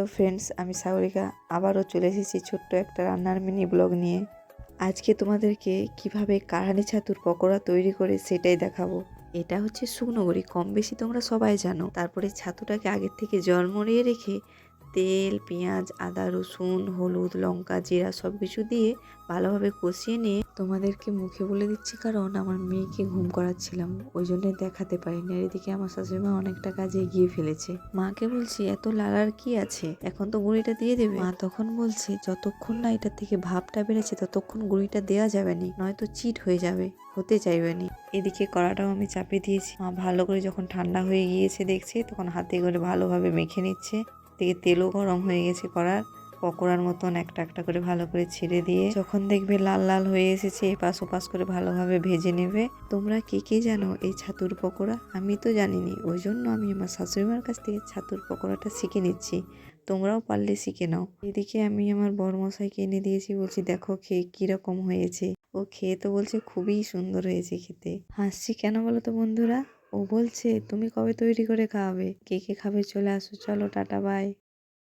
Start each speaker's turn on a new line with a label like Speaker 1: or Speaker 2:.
Speaker 1: Hello friends, আমি সাগরিকা আবারও চলে এসেছি ছোট্ট একটা রান্নার মিনি ব্লগ নিয়ে। আজকে তোমাদেরকে কিভাবে কারানি ছাতুর পকোড়া তৈরি করে সেটাই দেখাবো। এটা হচ্ছে শুকনো বড়ি, কম বেশি তোমরা সবাই জানো। তারপরে ছাতুটাকে আগের থেকে জল মরিয়ে রেখে তেল, পেঁয়াজ, আদা, রসুন, হলুদ, লঙ্কা, জিরা সব কিছু দিয়ে ভালোভাবে কষিয়ে নিয়ে তোমাদেরকে মুখে বলে দিচ্ছি, কারণ আমার মেয়েকে ঘুম করাচ্ছিলাম, ওই জন্য দেখাতে পারিনি। আর এদিকে আমার শাশুড়িমা অনেকটা কাজে এগিয়ে ফেলেছে। মাকে বলছি এত লালার কি আছে, এখন তো গুঁড়িটা দিয়ে দেবে। মা তখন বলছে যতক্ষণ না এটা থেকে ভাবটা বেড়েছে ততক্ষণ গুঁড়িটা দেওয়া যাবে না, নয়তো চিট হয়ে যাবে, হতে চাইবে না। এদিকে কড়াটাও আমি চাপে দিয়েছি। মা ভালো করে যখন ঠান্ডা হয়ে গিয়েছে দেখছে, তখন হাতে করে ভালোভাবে মেখে নিচ্ছে। থেকে তেলও গরম হয়ে গেছে কড়ার, পকোড়ার মতন একটা একটা করে ভালো করে ছেড়ে দিয়ে যখন দেখবে লাল লাল হয়ে এসেছে, এপাশ ওপাশ করে ভালোভাবে ভেজে নেবে। তোমরা কে কে জানো এই ছাতুর পকোড়া? আমি তো জানিনি, ওই জন্য আমি আমার শাশুড়িমার কাছ থেকে ছাতুর পকোড়াটা শিখে নিচ্ছি। তোমরাও পারলে শিখে নাও। এদিকে আমি আমার বড়মশাইকে এনে দিয়েছি, বলছি দেখো খেয়ে কিরকম হয়েছে। ও খেয়ে তো বলছে খুবই সুন্দর হয়েছে খেতে। হাসছি কেন বলো তো বন্ধুরা? ও বলছে তুমি কবে তৈরি করে খাওয়াবে, কে কে খাবে চলে আসো, চলো টাটা বাই।